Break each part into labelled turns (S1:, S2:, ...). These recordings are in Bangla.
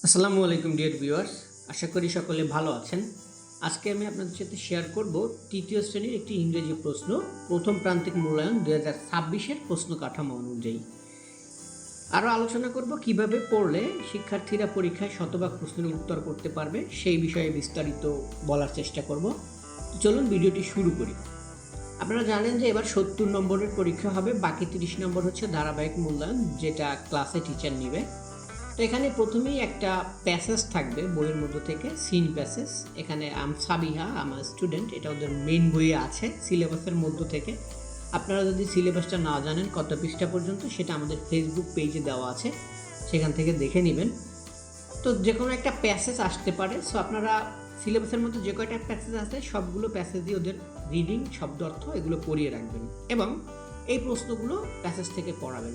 S1: আসসালামু আলাইকুম ডিয়ার ভিউয়ার্স, আশা করি সকলে ভালো আছেন। আজকে আমি আপনাদের সাথে শেয়ার করব তৃতীয় শ্রেণীর একটি ইংরেজি প্রশ্ন, প্রথম প্রান্তিক মূল্যায়ন 2026-এর প্রশ্ন কাঠামো অনুযায়ী। আরও আলোচনা করব কিভাবে পড়লে শিক্ষার্থীরা পরীক্ষায় শতভাগ প্রশ্নের উত্তর করতে পারবে, সেই বিষয়ে বিস্তারিত বলার চেষ্টা করব। চলুন ভিডিওটি শুরু করি। আপনারা জানেন যে এবার 70 নম্বরের পরীক্ষা হবে, বাকি 30 নম্বর হচ্ছে ধারাবাহিক মূল্যায়ন, যেটা ক্লাসে টিচার নেবে। তো এখানে প্রথমেই একটা প্যাসেজ থাকবে বইয়ের মধ্যে থেকে, সিন প্যাসেজ। এখানে সাবিহা আমার স্টুডেন্ট, এটা ওদের মেইন বইয়ে আছে সিলেবাসের মধ্য থেকে। আপনারা যদি সিলেবাসটা না জানেন কত পৃষ্ঠা পর্যন্ত, সেটা আমাদের ফেসবুক পেজে দেওয়া আছে, সেখান থেকে দেখে নেবেন। তো যে কোনো একটা প্যাসেজ আসতে পারে, সো আপনারা সিলেবাসের মধ্যে যে কয়টা প্যাসেজ আছে সবগুলো প্যাসেজ দিয়ে ওদের রিডিং, শব্দ অর্থ এগুলো পড়িয়ে রাখবেন এবং এই প্রশ্নগুলো প্যাসেজ থেকে পড়াবেন।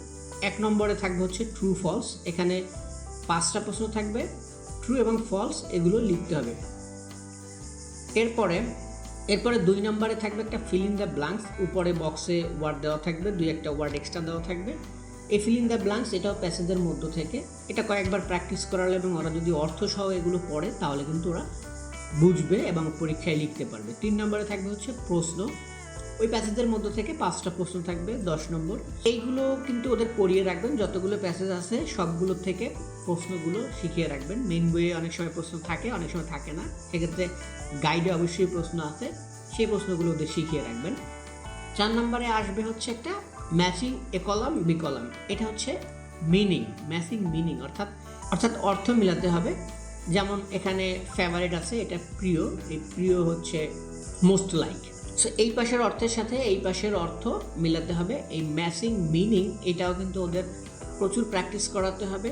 S1: 1 নম্বরে থাকবে হচ্ছে ট্রু ফলস। এখানে 5টা প্রশ্ন থাকবে, ট্রু এবং ফলস এগুলো লিখতে হবে। এরপরে 2 নম্বরে থাকবে একটা ফিল ইন দ্য ব্ল্যাঙ্কস। উপরে বক্সে ওয়ার্ড দেওয়া থাকবে, 2-1টা ওয়ার্ড এক্সট্রা দেওয়া থাকবে। এই ফিল ইন দ্য ব্ল্যাঙ্কস এটাও প্যাসেজের মধ্য থেকে। এটা কয়েকবার প্র্যাকটিস করালে এবং ওরা যদি অর্থসহ এগুলো পড়ে তাহলে কিন্তু ওরা বুঝবে এবং পরীক্ষায় লিখতে পারবে। 3 নম্বরে থাকবে হচ্ছে প্রশ্ন। ওই প্যাসেজের মধ্য থেকে 5টা প্রশ্ন থাকবে, 10 নম্বর। এইগুলো কিন্তু ওদের পড়িয়ে রাখবেন, যতগুলো প্যাসেজ আছে সবগুলো থেকে প্রশ্নগুলো শিখিয়ে রাখবেন। মেন বইয়ে অনেক সময় প্রশ্ন থাকে, অনেক সময় থাকে না, সেক্ষেত্রে গাইডে অবশ্যই প্রশ্ন আছে, সেই প্রশ্নগুলো ওদের শিখিয়ে রাখবেন। 4 নম্বরে আসবে হচ্ছে একটা ম্যাচিং এ কলাম বি কলাম। এটা হচ্ছে মিনিং, ম্যাচিং মিনিং, অর্থাৎ অর্থ মিলাতে হবে। যেমন এখানে ফেভারিট আছে, এটা প্রিয়, এই প্রিয় হচ্ছে মোস্ট লাইক। সো এই পাশের অর্থের সাথে এই পাশের অর্থ মিলাতে হবে। এই ম্যাচিং মিনিং এটাও কিন্তু ওদের প্রচুর প্র্যাকটিস করাতে হবে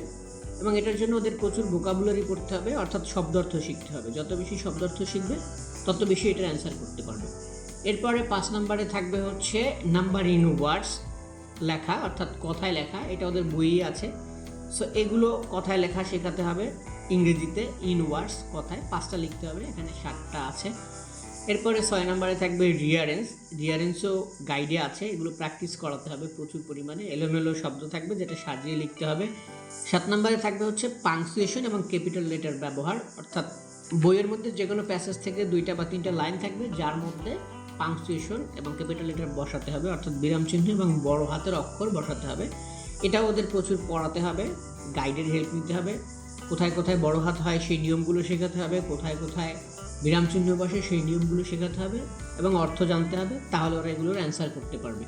S1: এবং এটার জন্য ওদের প্রচুর ভোকাবুলারি করতে হবে, অর্থাৎ শব্দ অর্থ শিখতে হবে। যত বেশি শব্দ অর্থ শিখবে তত বেশি এটার অ্যান্সার করতে পারবে। এরপরে 5 নম্বরে থাকবে হচ্ছে নাম্বার ইন ওয়ার্ডস লেখা, অর্থাৎ কথায় লেখা। এটা ওদের বইয়ে আছে। সো এগুলো কথায় লেখা শেখাতে হবে ইংরেজিতে, ইন ওয়ার্ডস কথায় 5টা লিখতে হবে, এখানে 7টা আছে। এরপরে 6 নম্বরে থাকবে রিয়ারেন্সও গাইডে আছে, এগুলো প্র্যাকটিস করাতে হবে প্রচুর পরিমাণে। এলোমেলো শব্দ থাকবে যেটা সাজিয়ে লিখতে হবে। 7 নম্বরে থাকবে হচ্ছে পাংচুয়েশন এবং ক্যাপিটাল লেটার ব্যবহার, অর্থাৎ বইয়ের মধ্যে যে কোনো প্যাসেজ থেকে 2টা বা 3টা লাইন থাকবে যার মধ্যে পাংচুয়েশন এবং ক্যাপিটাল লেটার বসাতে হবে, অর্থাৎ বিরাম চিহ্ন এবং বড় হাতের অক্ষর বসাতে হবে। এটাও ওদের প্রচুর পড়াতে হবে, গাইডের হেল্প নিতে হবে। কোথায় কোথায় বড় হাত হয় সেই নিয়মগুলো শেখাতে হবে, কোথায় কোথায় বিরাম চিহ্ন বসে সেই নিয়মগুলো শেখাতে হবে এবং অর্থ জানতে হবে, তাহলে ওরা এগুলোর অ্যান্সার করতে পারবে।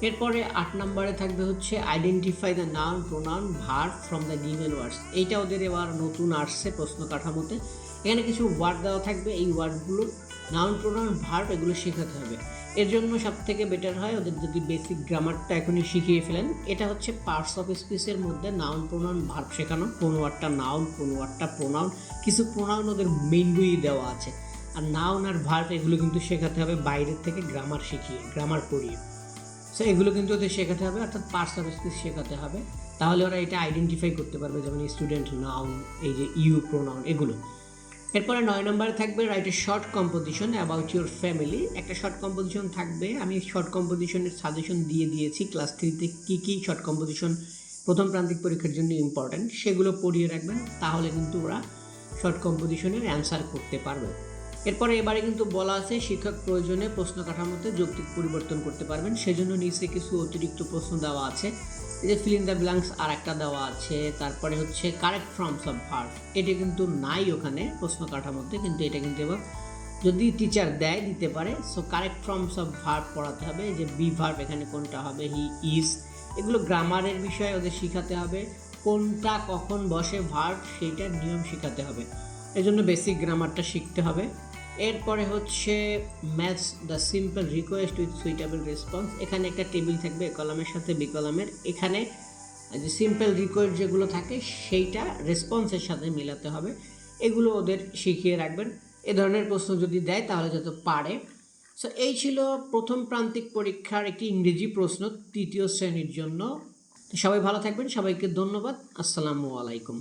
S1: এরপরে 8 নম্বরে থাকবে হচ্ছে identify the noun, pronoun, verb from the given words. এইটা ওদের এবার নতুন আসছে প্রশ্ন কাঠামোতে। এখানে কিছু ওয়ার্ড দেওয়া থাকবে, এই ওয়ার্ডগুলো নাউন, প্রোনাউন, ভার্ব এগুলো শেখাতে হবে। এর জন্য সবথেকে বেটার হয় ওদের যদি বেসিক গ্রামারটা এখনই শিখিয়ে ফেলেন। এটা হচ্ছে পার্টস অফ স্পিচের মধ্যে নাউন, প্রোনাউন, ভার্ব শেখানো। কোন ওয়ার্ডটা নাউন, কোন ওয়ার্ডটা প্রোনাউন, কিছু প্রোনাউন ওদের মেইন বইয়ে দেওয়া আছে। আর নাউন আর ভার্ব এগুলো কিন্তু শেখাতে হবে বাইরের থেকে গ্রামার শিখিয়ে, গ্রামার পড়িয়ে। সো এগুলো কিন্তু ওদের শেখাতে হবে, অর্থাৎ পার্টস অফ স্পিচ শেখাতে হবে, তাহলে ওরা এটা আইডেন্টিফাই করতে পারবে, যেমন স্টুডেন্ট, নাউন, এই যে ইউ প্রোনাউন এগুলো। এরপরে 9 নম্বরে থাকবে write a short composition about your family. একটা শর্ট কম্পোজিশন থাকবে, আমি শর্ট কম্পোজিশনের সাজেশন দিয়ে দিয়েছি ক্লাস 3তে কী কী শর্ট কম্পোজিশন প্রথম প্রান্তিক পরীক্ষার জন্য ইম্পর্ট্যান্ট, সেগুলো পড়িয়ে রাখবেন, তাহলে কিন্তু ওরা শর্ট কম্পোজিশনের অ্যান্সার করতে পারবে। এরপরে এবারে কিন্তু বলা আছে শিক্ষক প্রয়োজনে প্রশ্ন কাঠামোতে যৌক্তিক পরিবর্তন করতে পারবেন, সেজন্য নিচে কিছু অতিরিক্ত প্রশ্ন দেওয়া আছে। এই যে ফিল ইন দ্য ব্ল্যাঙ্কস আর একটা দেওয়া আছে। তারপরে হচ্ছে কারেক্ট ফর্মস অফ ভার্ব, এটা কিন্তু নাই ওখানে প্রশ্ন কাঠামোতে, কিন্তু এটা কিন্তু এবার যদি টিচার দেয় দিতে পারে। So correct forms of verb পড়াতে হবে, এই যে বি ভার্ব এখানে কোনটা হবে, হি, ইজ, এগুলো গ্রামারের বিষয়ে ওদের শিখাতে হবে। কোনটা কখন বসে ভার্ব সেইটার নিয়ম শেখাতে হবে, এজন্য বেসিক গ্রামারটা শিখতে হবে। এরপরে হচ্ছে match the simple request with suitable response. এখানে একটা টেবিল থাকবে কলামের সাথে বি কলামের, এখানে যে সিম্পল রিকোয়েস্ট যেগুলো থাকে সেইটা রেসপন্সের সাথে মিলাতে হবে, এগুলো ওদের শিখিয়ে রাখবেন। এ ধরনের প্রশ্ন যদি দেয় তাহলে যত পারে। সো এই ছিল প্রথম প্রান্তিক পরীক্ষার একটি ইংরেজি প্রশ্ন 3য় শ্রেণীর জন্য। তো সবাই ভালো থাকবেন, সবাইকে ধন্যবাদ, আসসালামু আলাইকুম।